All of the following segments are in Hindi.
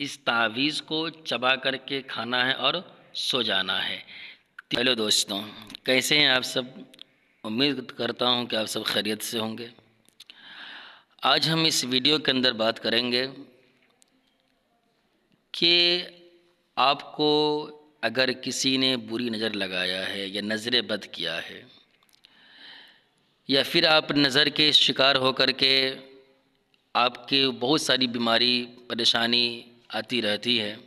इस तावीज़ को चबा करके खाना है और सो जाना है। हेलो दोस्तों, कैसे हैं आप सब? उम्मीद करता हूं कि आप सब खैरियत से होंगे। आज हम इस वीडियो के अंदर बात करेंगे कि आपको अगर किसी ने बुरी नज़र लगाया है या नज़र बद किया है, या फिर आप नज़र के शिकार होकर के आपके बहुत सारी बीमारी परेशानी आती रहती है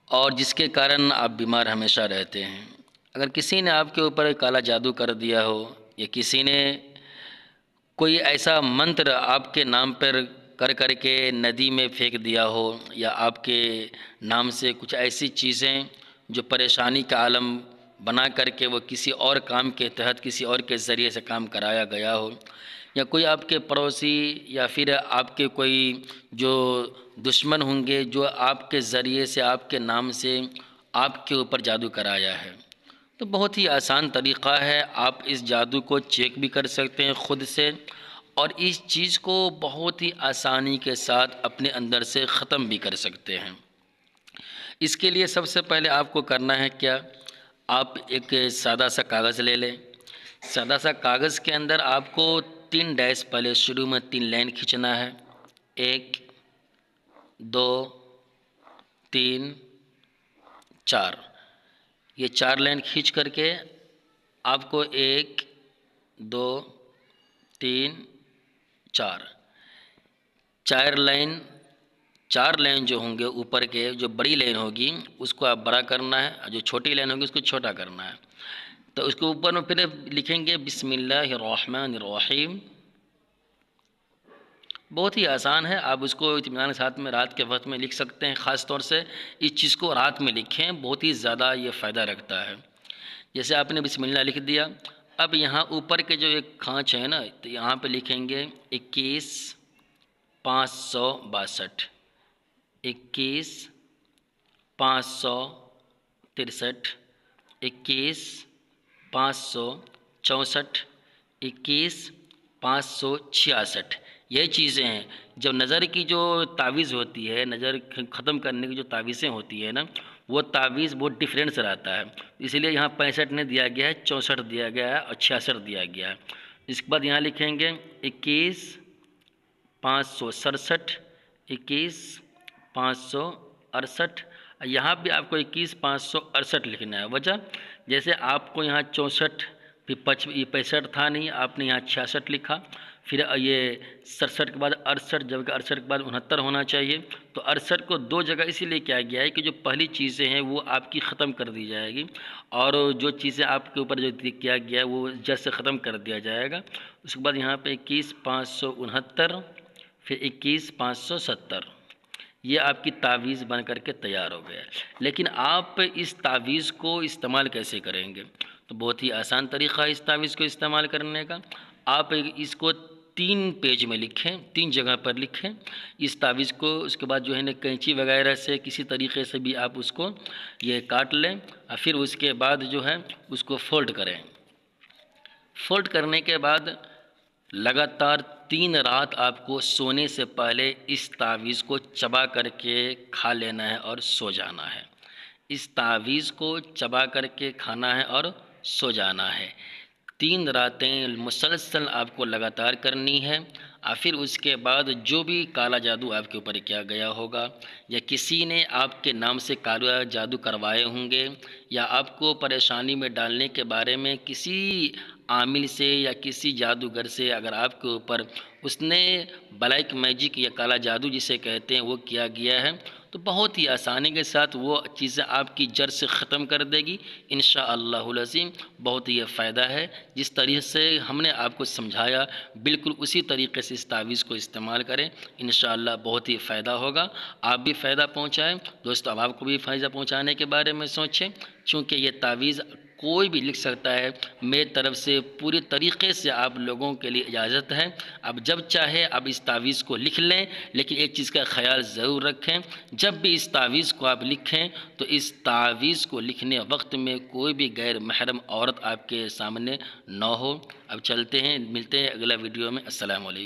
और जिसके कारण आप बीमार हमेशा रहते हैं। अगर किसी ने आपके ऊपर काला जादू कर दिया हो, या किसी ने कोई ऐसा मंत्र आपके नाम पर कर के नदी में फेंक दिया हो, या आपके नाम से कुछ ऐसी चीज़ें जो परेशानी का आलम बना करके वो किसी और काम के तहत किसी और के ज़रिए से काम कराया गया हो, या कोई आपके पड़ोसी या फिर आपके कोई जो दुश्मन होंगे जो आपके ज़रिए से आपके नाम से आपके ऊपर जादू कराया है, तो बहुत ही आसान तरीक़ा है। आप इस जादू को चेक भी कर सकते हैं ख़ुद से, और इस चीज़ को बहुत ही आसानी के साथ अपने अंदर से ख़त्म भी कर सकते हैं। इसके लिए सबसे पहले आपको करना है क्या, आप एक सादा सा कागज़ ले लें। सादा सा कागज़ के अंदर आपको 3 डैश पहले शुरू में 3 लाइन खींचना है। 1 2 3 4। ये 4 लाइन खींच करके आपको 1 2 3 4 लाइन जो होंगे ऊपर के, जो बड़ी लाइन होगी उसको आप बड़ा करना है, और जो छोटी लाइन होगी उसको छोटा करना है। तो उसके ऊपर में फिर लिखेंगे बिस्मिल्लाहिर्रहमानिर्रहीम। बहुत ही आसान है, आप उसको इत्मीनान के साथ में रात के वक्त में लिख सकते हैं। ख़ास तौर से इस चीज़ को रात में लिखें, बहुत ही ज़्यादा ये फ़ायदा रखता है। जैसे आपने बिस्मिल्लाह लिख दिया, अब यहाँ ऊपर के जो एक खाँच है ना, तो यहाँ पे लिखेंगे 21 562, 21 563, 21 564, 21 566। यही चीज़ें हैं। जब नज़र की जो तावीज़ होती है, नज़र ख़त्म करने की जो तावीज़ें होती है ना, वो तावीज़ बहुत डिफरेंस रहता है। इसलिए यहाँ 65 नहीं दिया गया है, 64 दिया गया है और 66 दिया गया है। इसके बाद यहाँ लिखेंगे 21 567, 21 568। यहाँ भी आपको 21 568 लिखना है। वजह, जैसे आपको यहाँ 64 फिर 65 था नहीं, आपने यहाँ 66 लिखा, फिर ये 67 के बाद 68, जबकि 68 के बाद 69 होना चाहिए। तो 68 को 2 जगह इसीलिए किया गया है कि जो पहली चीज़ें हैं वो आपकी ख़त्म कर दी जाएगी, और जो चीज़ें आपके ऊपर जो किया गया है वो जड़ से ख़त्म कर दिया जाएगा। उसके बाद यहाँ पे 21 569, फिर 21 570। ये आपकी तावीज़ बन करके तैयार हो गया है। लेकिन आप इस तावीज़ को इस्तेमाल कैसे करेंगे? तो बहुत ही आसान तरीक़ा है इस तावीज़ को इस्तेमाल करने का। आप इसको 3 पेज में लिखें, 3 जगह पर लिखें इस तावीज़ को। उसके बाद जो है ना, कैंची वगैरह से किसी तरीक़े से भी आप उसको ये काट लें, और फिर उसके बाद जो है उसको फ़ोल्ड करें। फ़ोल्ड करने के बाद लगातार 3 रात आपको सोने से पहले इस तावीज़ को चबा करके खा लेना है और सो जाना है। इस तावीज़ को चबा करके खाना है और सो जाना है। 3 रातें मुसलसल आपको लगातार करनी है, और फिर उसके बाद जो भी काला जादू आपके ऊपर किया गया होगा, या किसी ने आपके नाम से काला जादू करवाए होंगे, या आपको परेशानी में डालने के बारे में किसी आमिल से या किसी जादूगर से अगर आपके ऊपर उसने ब्लैक मैजिक या काला जादू जिसे कहते हैं वो किया गया है, तो बहुत ही आसानी के साथ वो चीज़ें आपकी जड़ से ख़त्म कर देगी इंशाअल्लाहुल अज़ीम। बहुत ही फ़ायदा है। जिस तरीके से हमने आपको समझाया, बिल्कुल उसी तरीके से इस तावीज़ को इस्तेमाल करें, इंशाअल्लाह बहुत ही फ़ायदा होगा। आप भी फ़ायदा पहुँचाएँ दोस्तों, अब आपको भी फ़ायदा पहुँचाने के बारे में सोचें, चूँकि ये तावीज़ कोई भी लिख सकता है। मेरी तरफ से पूरी तरीक़े से आप लोगों के लिए इजाज़त है। अब जब चाहे आप इस तावीज़ को लिख लें, लेकिन एक चीज़ का ख़याल ज़रूर रखें, जब भी इस तावीज़ को आप लिखें तो इस तावीज़ को लिखने वक्त में कोई भी गैर महरम औरत आपके सामने न हो। अब चलते हैं, मिलते हैं अगला वीडियो में। अस्सलाम वालेकुम।